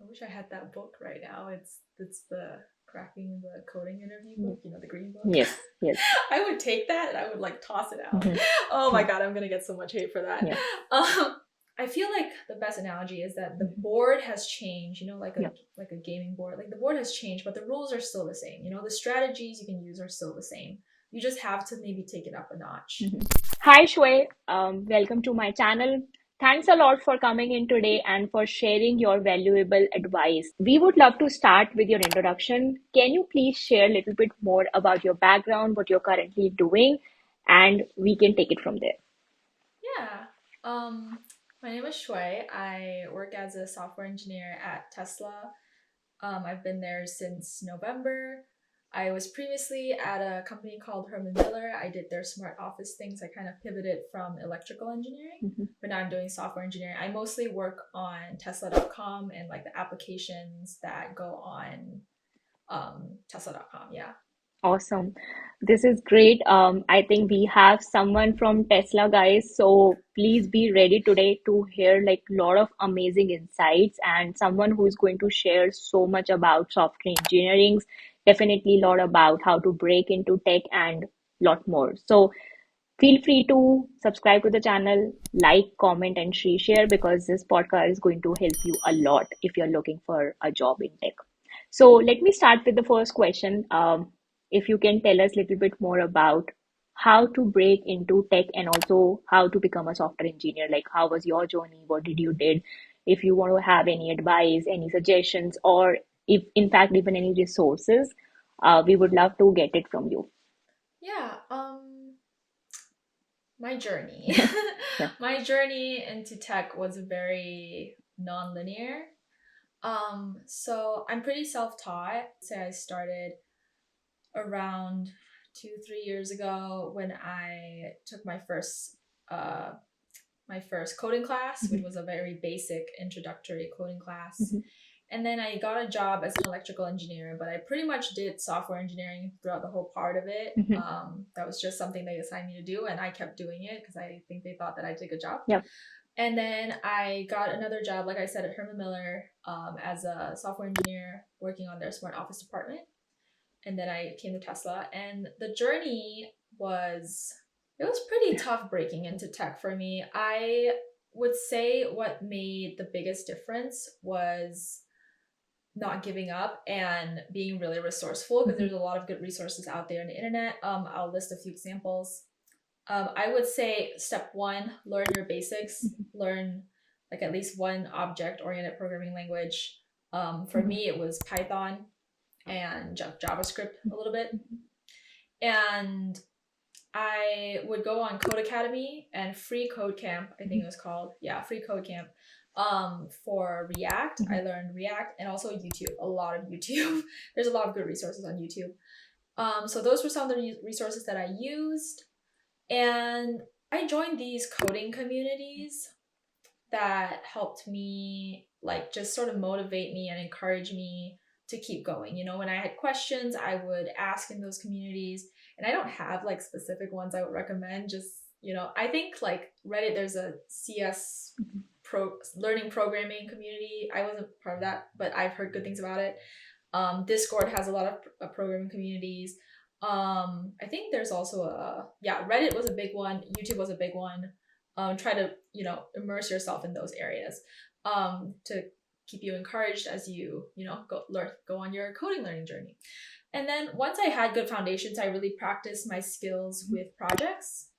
I wish I had that book right now. It's the cracking the coding interview book, the green book. Yes, yes. I would take that and I would like toss it out. Mhm. Oh my Yeah, god, I'm gonna get so much hate for that. yeah, I feel like the best analogy is that the Mhm. board has changed, yeah. like a gaming board. Like the board has changed, but the rules are still the same. The strategies you can use are still the same. You just have to maybe take it up a notch. Mhm. Hi, Shway. Welcome to my channel. Thanks a lot for coming in today and for sharing your valuable advice. We would love to start with your introduction. Can you please share a little bit more about your background, what you're currently doing, and we can take it from there. Yeah. My name is Shui. I work as a software engineer at Tesla. I've been there since November. I was previously at a company called Herman Miller. I did their smart office things. I kind of pivoted from electrical engineering, Mhm. but now I'm doing software engineering. I mostly work on Tesla.com and like the applications that go on Tesla.com. Yeah. Awesome. This is great. I think we have someone from Tesla, guys. So please be ready today to hear like a lot of amazing insights and someone who is going to share so much about software engineering, definitely a lot about how to break into tech and lot more. So feel free to subscribe to the channel, like, comment, and share because this podcast is going to help you a lot if you're looking for a job in tech. So let me start with the first question. If you can tell us a little bit more about how to break into tech and also how to become a software engineer. Like how was your journey? What did you did? If you want to have any advice, any suggestions, or if in fact even any resources, we would love to get it from you. Yeah. My journey. Yeah. My journey into tech was very non-linear. So I'm pretty self-taught. Say I started around 2, 3 years ago when I took uh my first coding class, which Mhm, was a very basic introductory coding class. mhm, And then I got a job as an electrical engineer, but I pretty much did software engineering throughout the whole part of it. mhm. That was just something they assigned me to do, and I kept doing it because I think they thought that I did a good job. Yep. And then I got another job, like I said, at Herman Miller as a software engineer working on their smart office department. And then I came to Tesla, and the journey was it was pretty tough breaking into tech for me. I would say what made the biggest difference was not giving up and being really resourceful because Mhm, there's a lot of good resources out there on the internet. I'll list a few examples. I would say step one, learn your basics, mhm, learn like at least one object oriented programming language. For mhm, me, it was Python and JavaScript a little bit. mhm, And I would go on Code Academy and Free Code Camp, I think mhm, it was called. Yeah, Free Code Camp. For React, mhm, I learned React and also YouTube, a lot of YouTube. There's a lot of good resources on YouTube. So those were some of the resources that I used. And I joined these coding communities that helped me like just sort of motivate me and encourage me to keep going. When I had questions, I would ask in those communities, and I don't have like specific ones I would recommend. Just I think like Reddit, there's a CS mhm, learning programming community. I wasn't part of that, but I've heard good things about it. Discord has a lot of programming communities. I think there's also Reddit was a big one. YouTube was a big one. Try to immerse yourself in those areas to keep you encouraged as you go on your coding learning journey. And then once I had good foundations, I really practiced my skills mhm, with projects.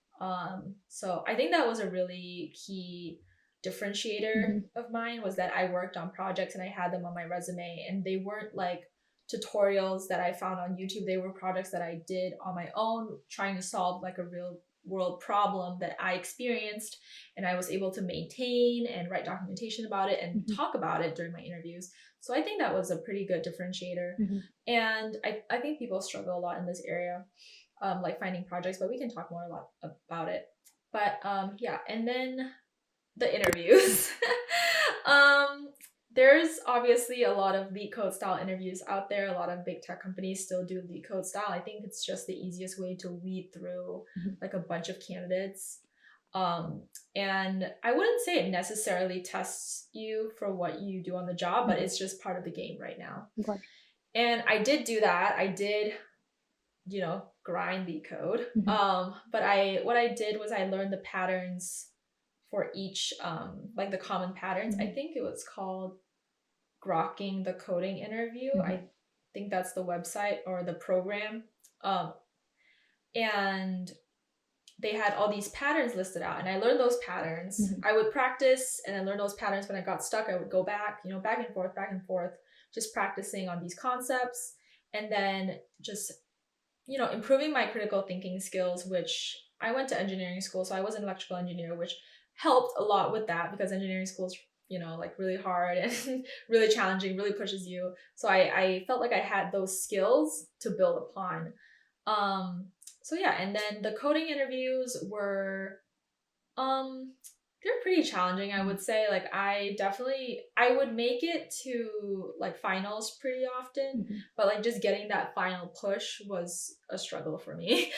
So I think that was a really key differentiator mhm, of mine was that I worked on projects and I had them on my resume, and they weren't like tutorials that I found on YouTube. They were projects that I did on my own, trying to solve like a real world problem that I experienced, and I was able to maintain and write documentation about it and mhm, talk about it during my interviews. So I think that was a pretty good differentiator. mhm. And I think people struggle a lot in this area, like finding projects, but we can talk more a lot about it. But yeah, and then the interviews. um, there's obviously a lot of lead code style interviews out there. A lot of big tech companies still do lead code style. I think it's just the easiest way to weed through Mhm. like a bunch of candidates. Um, and I wouldn't say it necessarily tests you for what you do on the job, but Mhm. it's just part of the game right now. Got And I did do that. I did, grind the code. it. Mhm. But what I did was I learned the patterns for each, like the common patterns. I Mhm. think it was called grokking the coding interview. Mhm. I think that's the website or the program. Um, and they had all these patterns listed out, and I learned those patterns. Mhm. I would practice and then learn those patterns. When I got stuck, I would go back, back and forth, just practicing on these concepts, and then just, improving my critical thinking skills, which I went to engineering school, so I was an electrical engineer, which helped a lot with that because engineering school is, like really hard and really challenging, really pushes you. So I felt like I had those skills to build upon. Um, so yeah, and then the coding interviews were um they're pretty challenging, I Mhm. would say. Like I would make it to like finals pretty often, Mhm. but like just getting that final push was a struggle for me.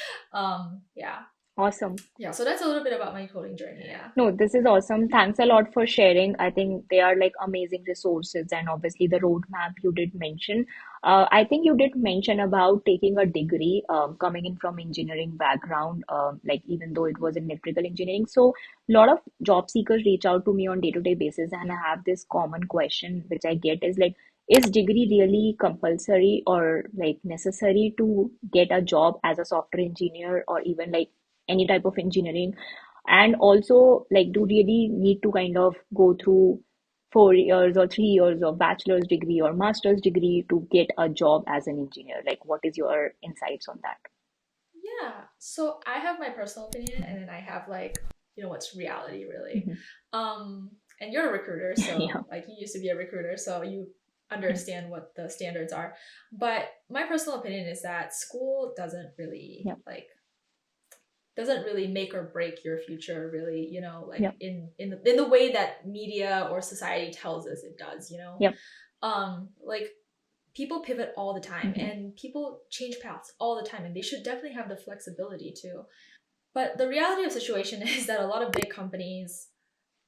Yeah. Awesome. Yeah, so that's a little bit about my coding journey, yeah. No, this is awesome. Thanks a lot for sharing. I think they are like amazing resources, and obviously the roadmap you did mention. I think you did mention about taking a degree, coming in from engineering background, like even though it was in electrical engineering. So a lot of job seekers reach out to me on day-to-day basis, and I have this common question which I get is like, is degree really compulsory or like necessary to get a job as a software engineer or even like any type of engineering? And also, like, do really need to kind of go through 4 years or 3 years of bachelor's degree or master's degree to get a job as an engineer? Like, what is your insights on that? Yeah. So I have my personal opinion, and then I have like, what's reality really. Mhm. Um, and you're a recruiter, Yeah. so like you used to be a recruiter, so you understand what the standards are. But my personal opinion is that school Yeah. doesn't really make or break your future really, like Yeah. in the way that media or society tells us it does, Yeah. like people pivot all the time Mhm. and people change paths all the time, and they should definitely have the flexibility to. But the reality of the situation is that a lot of big companies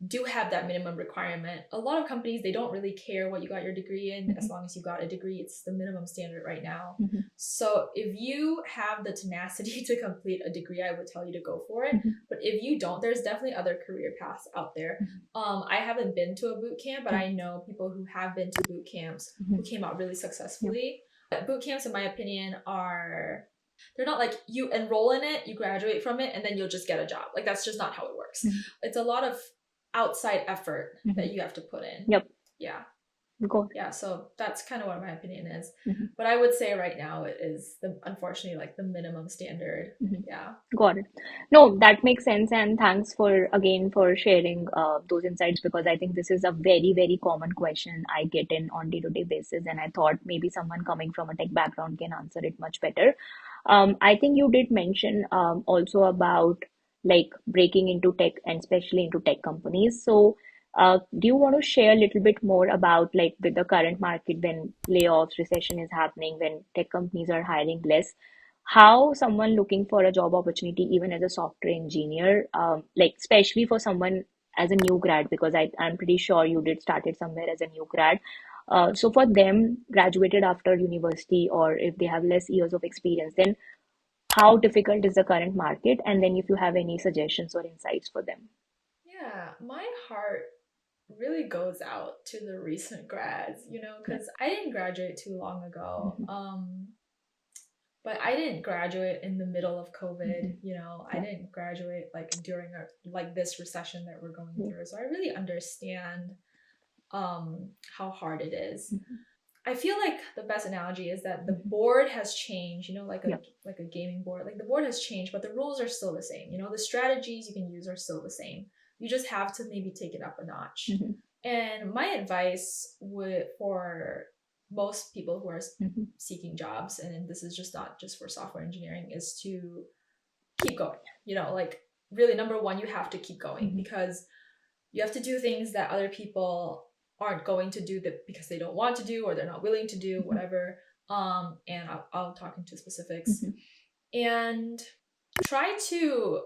do have that minimum requirement. A lot of companies, they don't really care what you got your degree in. As Mhm. long as you got a degree, it's the minimum standard right now. Mhm. So if you have the tenacity to complete a degree, I would tell you to go for it. Mhm. But if you don't, there's definitely other career paths out there. Mhm. I haven't been to a boot camp, but Yeah. I know people who have been to boot camps who Mhm. came out really Yeah. successfully. Boot camps, in my opinion, they're not like you enroll in it, you graduate from it, and then you'll just get a job. Like that's just not how it works. Mhm. It's a lot of outside effort that Mhm. you have to put in. Yep. Yeah. Got Yeah. So that's kind of what my opinion is. it. Mhm. But I would say right now it is unfortunately like the minimum standard. Mhm. Yeah. Got it. No, that makes sense, and thanks for again for sharing those insights because I think this is a very, very common question I get in on day-to-day basis, and I thought maybe someone coming from a tech background can answer it much better. I think you did mention also about like breaking into tech and especially into tech companies. So, do you want to share a little bit more about like with the current market when layoffs, recession is happening, when tech companies are hiring less? How someone looking for a job opportunity, even as a software engineer, like especially for someone as a new grad, because I'm pretty sure you did started somewhere as a new grad. So for them, graduated after university, or if they have less years of experience, then how difficult is the current market? And then if you have any suggestions or insights for them. Yeah. My heart really goes out to the recent grads, Yeah. because I didn't graduate too long ago. Hmm. But I didn't graduate in the middle of COVID, Hmm. I Yeah. didn't graduate like during like this recession that we're going Yeah. through. So I really understand how hard it is. Hmm. I feel like the best analogy is that the Hmm. board has changed, Yeah. like a gaming board. Like the board has changed, but the rules are still the same. The strategies you can use are still the same. You just have to maybe take it up a notch. Hmm. And my advice would for most people who are Hmm. seeking jobs, and this is just not just for software engineering, is to keep going. Like really number one, you have to keep going Hmm. because you have to do things that other people aren't going to do that because they don't want to do or they're not willing to do, Hmm. whatever. I'll talk into specifics. Hmm. And try to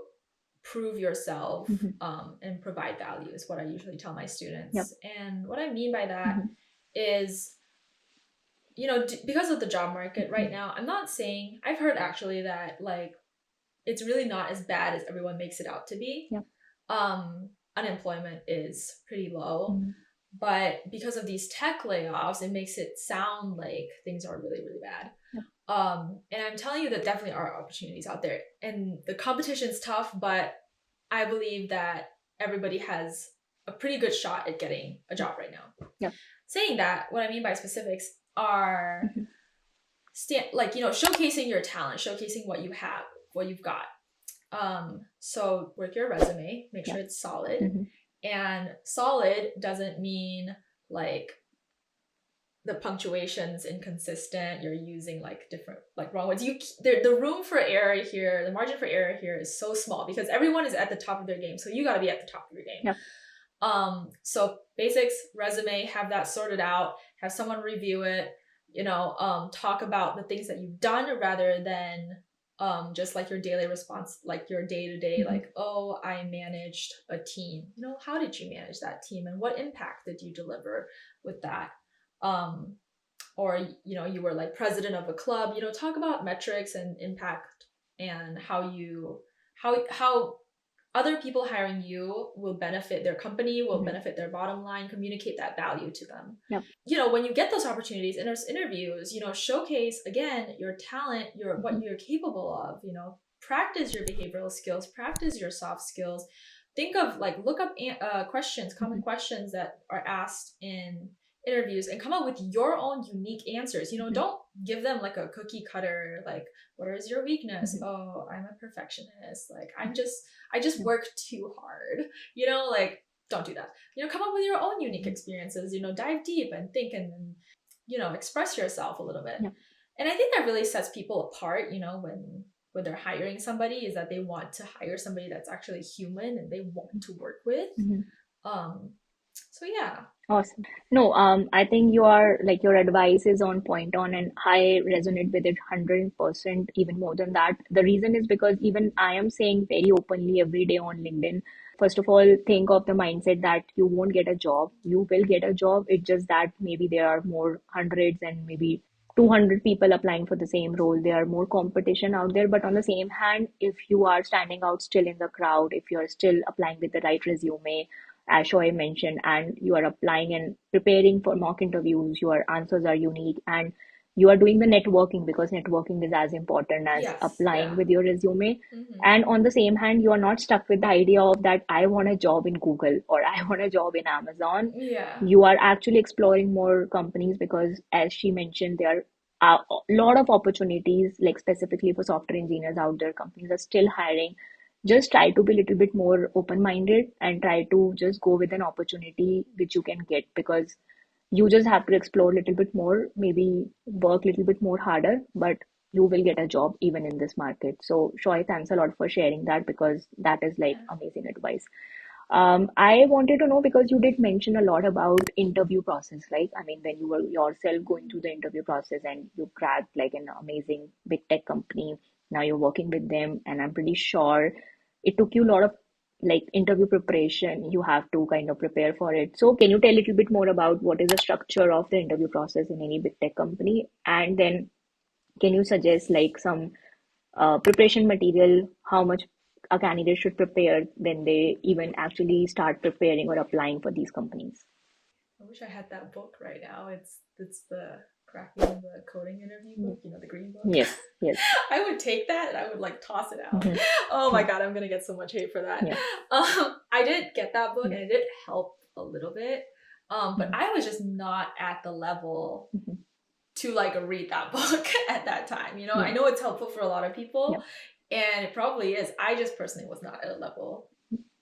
prove yourself Mm-hmm. and provide value is what I usually tell my Yep. students. And what I mean by that Mm-hmm. is, because of the job market Mm-hmm. right now, I'm not saying, I've heard actually that like it's really not as bad as everyone makes it out to be. Yep. Unemployment is pretty low, Mm-hmm. but because of these tech layoffs, it makes it sound like things are really, really bad. Yep. And I'm telling you that definitely are opportunities out there, and the competition's tough, but I believe that everybody has a pretty good shot at getting a job right now. Yep. Saying that, what I mean by specifics are Mm-hmm. showcasing your talent, showcasing what you have, what you've got. So work your resume, make sure Yep. it's solid. Mm-hmm. And solid doesn't mean like the punctuation's inconsistent, you're using like different like wrong words. The room for error here, the margin for error here is so small because everyone is at the top of their game. So you got to be at the top of your game. Yep. So basics, resume, have that sorted out, have someone review it, talk about the things that you've done rather than just like your daily response, like your day to day, Mm-hmm. like, oh, I managed a team. How did you manage that team and what impact did you deliver with that? um or you were like president of a club. Talk about metrics and impact, and how other people hiring you will benefit their company, will Mm-hmm. benefit their bottom line. Communicate that value to them. Yep. When you get those opportunities and there's interviews, showcase again your talent, Mm-hmm. what you're capable of. Practice your behavioral skills, practice your soft skills. Think of like look up questions, Mm-hmm. common questions that are asked in interviews, and come up with your own unique answers. Mm-hmm. Don't give them like a cookie cutter, like, what is your weakness? Mm-hmm. Oh, I'm a perfectionist, like I just Yep. work too hard. Like, don't do that. Come up with your own unique Mm-hmm. experiences. Dive deep and think, and express yourself a little bit. Yep. And I think that really sets people apart, when they're hiring somebody, is that they want to hire somebody that's actually human and they want to work with. Mm-hmm. um so yeah. Awesome. No, I think you are like your advice is on point on, and I resonate with it 100%, even more than that. The reason is because even I am saying very openly every day on LinkedIn, first of all, think of the mindset that you won't get a job. You will get a job. It's just that maybe there are more hundreds and maybe 200 people applying for the same role. There are more competition out there. But on the same hand, if you are standing out still in the crowd, if you're still applying with the right resume, as Shoaib mentioned, and you are applying and preparing for mock interviews, your answers are unique, and you are doing the networking because networking is as important as Yes. applying Yeah. with your resume. Mm-hmm. And on the same hand, you are not stuck with the idea of that I want a job in Google or I want a job in Amazon. Yeah. You are actually exploring more companies because, as she mentioned, there are a lot of opportunities, like specifically for software engineers out there. Companies are still hiring. Just try to be a little bit more open-minded and try to just go with an opportunity which you can get, because you just have to explore a little bit more, maybe work a little bit more harder, but you will get a job even in this market. So Shoy, thanks a lot for sharing that, because that is like Yeah. amazing advice. I wanted to know, because you did mention a lot about interview process. Like, I mean, when you were yourself going through the interview process and you cracked like an amazing big tech company, now you're working with them, and I'm pretty sure it took you a lot of like interview preparation. You have to kind of prepare for it. So, can you tell a little bit more about what is the structure of the interview process in any big tech company? And then, can you suggest like some preparation material, how much a candidate should prepare when they even actually start preparing or applying for these companies? I wish I had that book right now. It's the cracking the coding interview book, the green book. Yes, yes. I would take that and I would like toss it out. Hmm. Oh my Yeah, god, I'm gonna get so much hate for that. yeah. I did get that book Yeah. and it did help a little bit. But Mhm, I was just not at the level mhm. to like read that book at that time. I Yeah, know it's helpful for a lot of yeah. people, and it probably is. I just personally was not at a level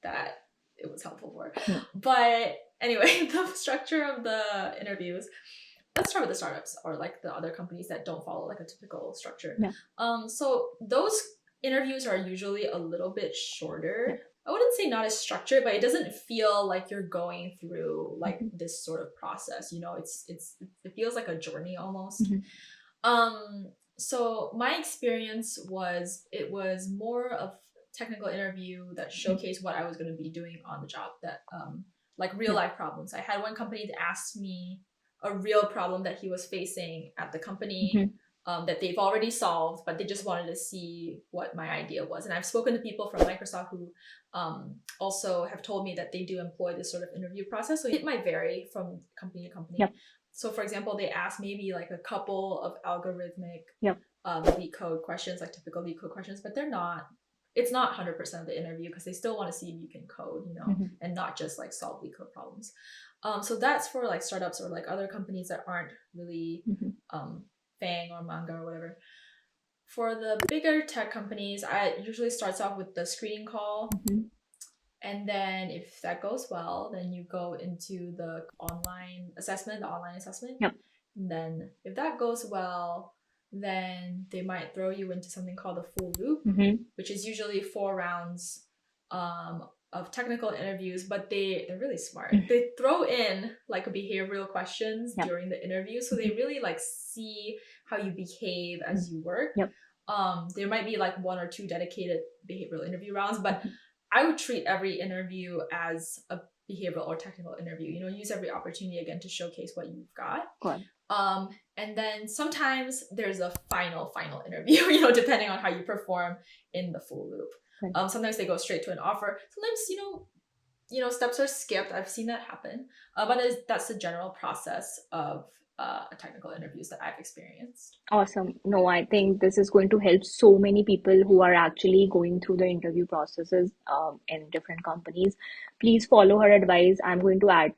that it was helpful for. Yeah. But anyway, the structure of the interviews. Let's start with the startups or like the other companies that don't follow like a typical structure. Yeah. So those interviews are usually a little bit Yeah. shorter. I wouldn't say not as structured, but it doesn't feel like you're going through like Mhm, this sort of process. It feels like a journey almost. mhm, Um, so my experience was, it was more of technical interview that showcased what I was going to be doing on the job, that like real life problems. I had one company that asked me a real problem that he was facing at the company, that they've already solved, but they just wanted to see what my idea was. And I've spoken to people from Microsoft who also have told me that they do employ this sort of interview process. So it might vary from company to company. Yep. So for example, they ask maybe like a couple of algorithmic Yep. lead code questions, like typical lead code questions, but it's not 100% of the interview because they still want to see if you can code, and not just like solve lead code problems. So that's for like startups or like other companies that aren't really Fang or Manga or whatever. For the bigger tech companies, I usually starts off with the screening call. And then if that goes well, then you go into the online assessment. Yep. And then if that goes well, then they might throw you into something called a full loop, which is usually 4 rounds of technical interviews, but they're really smart. They throw in like behavioral questions during the interview, so they really like see how you behave as you work. There might be like 1 or 2 dedicated behavioral interview rounds, but I would treat every interview as a behavioral or technical interview. Use every opportunity again to showcase what you've got. And then sometimes there's a final interview, depending on how you perform in the full loop. Sometimes they go straight to an offer. Sometimes, steps are skipped. I've seen that happen. But that's the general process of technical interviews that I've experienced. Awesome. No, I think this is going to help so many people who are actually going through the interview processes in different companies. Please follow her advice. I'm going to add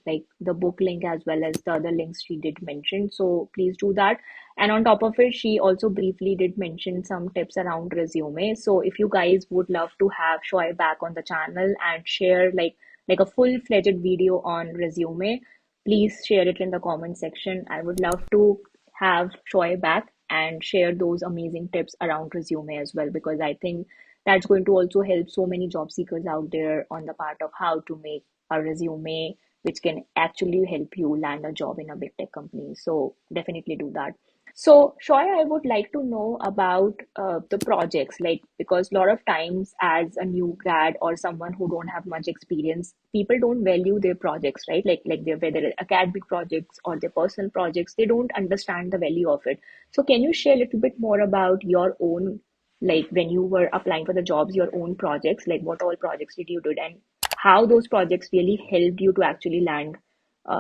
like the book link as well as the other links she did mention. So please do that. And on top of it, she also briefly did mention some tips around resume. So if you guys would love to have Shoy back on the channel and share like a full-fledged video on resume, please share it in the comment section. I would love to have Shoy back and share those amazing tips around resume as well, because I think that's going to also help so many job seekers out there on the part of how to make a resume which can actually help you land a job in a big tech company. So definitely do that. So, Shoy, I would like to know about the projects, like because a lot of times as a new grad or someone who don't have much experience, people don't value their projects, right? Like their whether academic projects or their personal projects, they don't understand the value of it. So, can you share a little bit more about your own, like when you were applying for the jobs, your own projects, like what all projects did you do, and how those projects really helped you to actually land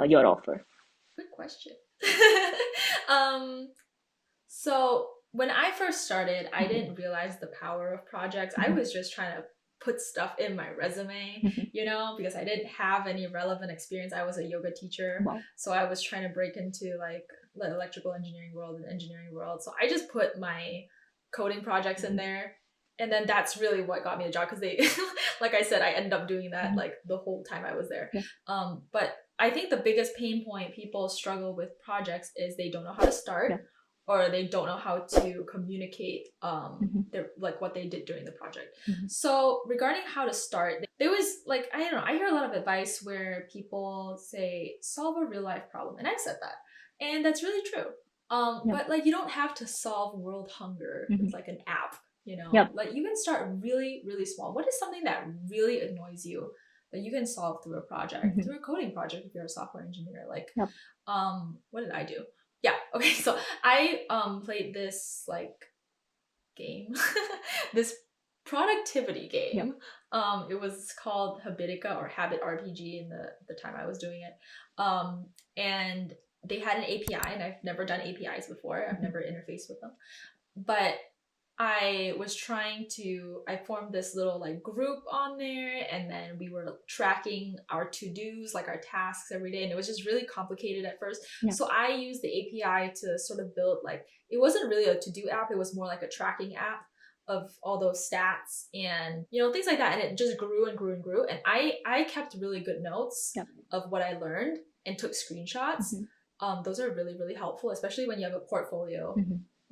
your offer? Good question. So when I first started, I didn't realize the power of projects. I was just trying to put stuff in my resume, because I didn't have any relevant experience. I was a yoga teacher. Wow. So I was trying to break into like the electrical engineering world and engineering world. So I just put my coding projects in there. And then that's really what got me a job, because they, like I said, I ended up doing that like the whole time I was there. But I think the biggest pain point people struggle with projects is they don't know how to start, or they don't know how to communicate their like what they did during the project. So regarding how to start, there was like, I don't know, I hear a lot of advice where people say solve a real life problem, and I've said that, and that's really true. But like you don't have to solve world hunger with like an app. Like you can start really, really small. What is something that really annoys you that you can solve through a project, through a coding project if you're a software engineer? Like, what did I do? Yeah, okay, so I played this like game, this productivity game. It was called Habitica or Habit RPG in the time I was doing it. And they had an API, and I've never done APIs before. I've never interfaced with them. But I formed this little like group on there, and then we were tracking our to-dos, like our tasks every day. And it was just really complicated at first. So I used the API to sort of build like, it wasn't really a to-do app. It was more like a tracking app of all those stats and, things like that. And it just grew and grew and grew. And I kept really good notes of what I learned and took screenshots. Those are really, really helpful, especially when you have a portfolio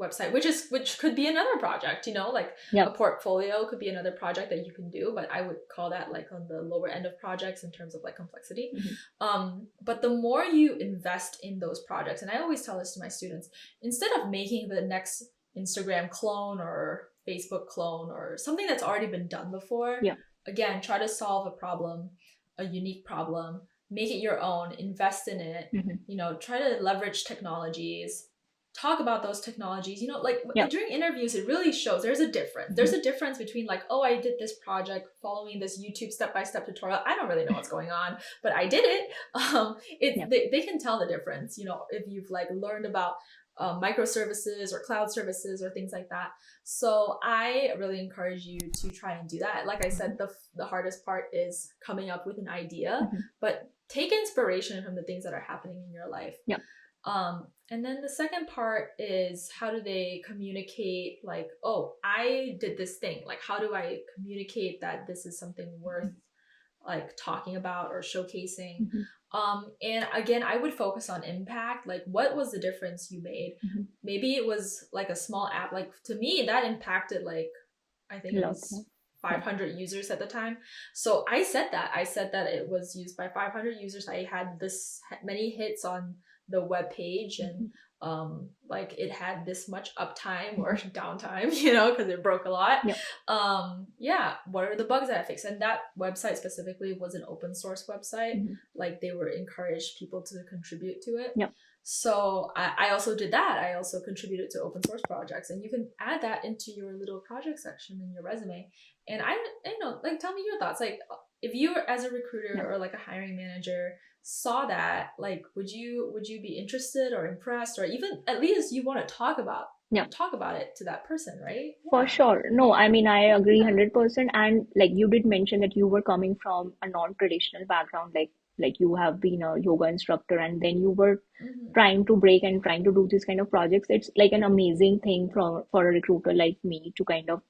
website, which could be another project, like a portfolio could be another project that you can do, but I would call that like on the lower end of projects in terms of like complexity. But the more you invest in those projects, and I always tell this to my students, instead of making the next Instagram clone or Facebook clone or something that's already been done before. Yeah. Again, try to solve a problem, a unique problem, make it your own, invest in it, Hmm. try to leverage technologies, talk about those technologies. Like Yeah. during interviews, it really shows there's a difference. There's Hmm. a difference between like, oh, I did this project following this YouTube step-by-step tutorial. I don't really know what's going on, but I did it. Yeah. They can tell the difference, if you've like learned about microservices or cloud services or things like that. So I really encourage you to try and do that. Like I said, the hardest part is coming up with an idea, Hmm. but take inspiration from the things that are happening in your life. Yeah. And then the second part is, how do they communicate, like, oh, I did this thing. Like, how do I communicate that this is something worth like talking about or showcasing? Hmm. And again, I would focus on impact. Like, what was the difference you made? Hmm. Maybe it was like a small app. Like to me, that impacted like, I think it Lot. was Yeah. 500 users at the time. So I said that it was used by 500 users. I had this many hits on the web page, and like it had this much uptime or downtime, because it broke a lot. Yeah. Yeah, what are the bugs that I fixed? And that website specifically was an open source website. Hmm. Like they were encouraged people to contribute to it. Yeah. So I also did that. I also contributed to open source projects, and you can add that into your little project section in your resume. And like, tell me your thoughts. Like, if you were as a recruiter Yeah. or like a hiring manager saw that, like, would you be interested or impressed, or even at least you want to talk about it to that person, right? For Yeah. sure. No, I mean, I agree 100%. And like you did mention that you were coming from a non-traditional background, like you have been a yoga instructor, and then you were Mm-hmm. trying to break and trying to do these kind of projects. It's like an amazing thing for a recruiter like me to kind of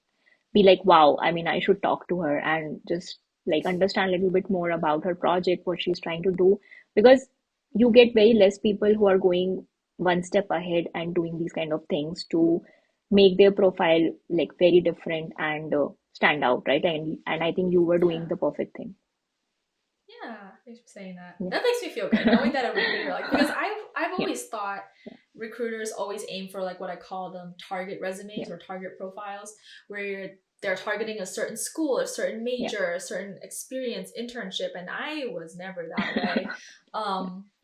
be like, wow, I mean, I should talk to her and just like understand a little bit more about her project, what she's trying to do. Because you get very less people who are going one step ahead and doing these kind of things to make their profile like very different and stand out, right? And I think you were doing Yeah. the perfect thing. Yeah, thanks for saying that. Yeah. That makes me feel good knowing that a recruiter, like, because I've Yeah. always thought recruiters always aim for like what I call them target resumes Yeah. or target profiles, where they're targeting a certain school, a certain Yeah. major, a certain experience, internship, and I was never that way.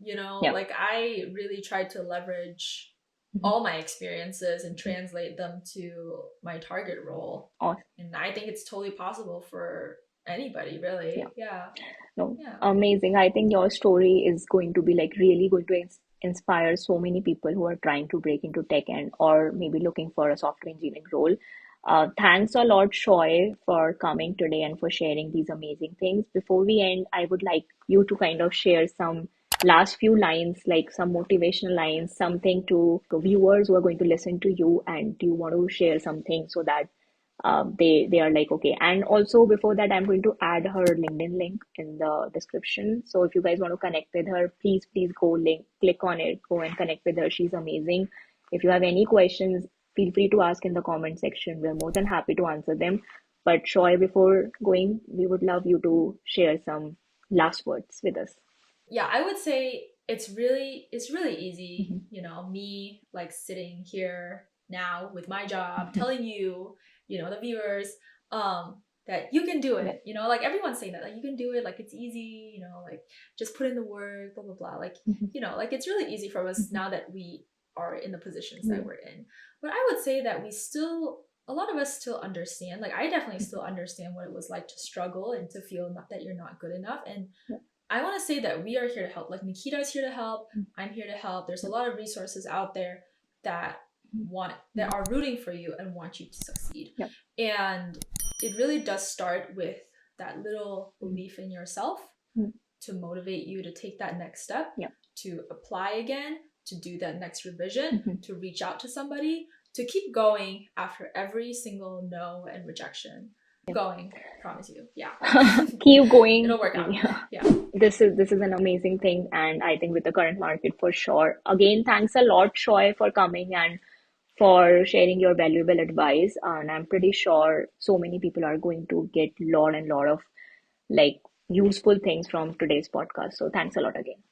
Yeah. Like I really tried to leverage Mhm. all my experiences and translate them to my target role. Awesome. And I think it's totally possible for anybody, really. Yeah. Yeah. No, Yeah. amazing. I think your story is going to be like really going to inspire so many people who are trying to break into tech and or maybe looking for a software engineering role. Thanks a lot, Shoy, for coming today and for sharing these amazing things. Before we end, I would like you to kind of share some last few lines, like some motivational lines, something to the viewers who are going to listen to you, and do you want to share something so that they are like, okay. And also before that, I'm going to add her LinkedIn link in the description. So if you guys want to connect with her, please go click on it, go and connect with her. She's amazing. If you have any questions, feel free to ask in the comment section. We're more than happy to answer them. But Shoy, before going, we would love you to share some last words with us. Yeah, I would say it's really easy, Mhm. me like sitting here now with my job Mhm. telling you, the viewers, that you can do Yeah. it. Like everyone's saying that, like, you can do it, like it's easy, like just put in the work, blah blah blah. Like, Mhm. like it's really easy for us Mhm. now that we are in the positions that Yeah. we're in. But I would say that a lot of us still understand. Like I definitely Mhm. still understand what it was like to struggle and to feel that you're not good enough. And Yeah. I want to say that we are here to help. Like Nikita's here to help. Mhm. I'm here to help. There's a Yeah. lot of resources out there that Mhm. are rooting for you and want you to succeed. Yeah. And it really does start with that little Mhm. belief in yourself Mhm. to motivate you to take that next step, Yeah. to apply again, to do that next revision, Mhm. to reach out to somebody, to keep going after every single no and rejection. Keep going, promise you. Yeah. Keep going. It'll work out. Yeah. Yeah. This is an amazing thing, and I think with the current market for sure. Again, thanks a lot, Shoy, for coming and for sharing your valuable advice. And I'm pretty sure so many people are going to get lot and lot of like useful things from today's podcast. So thanks a lot again.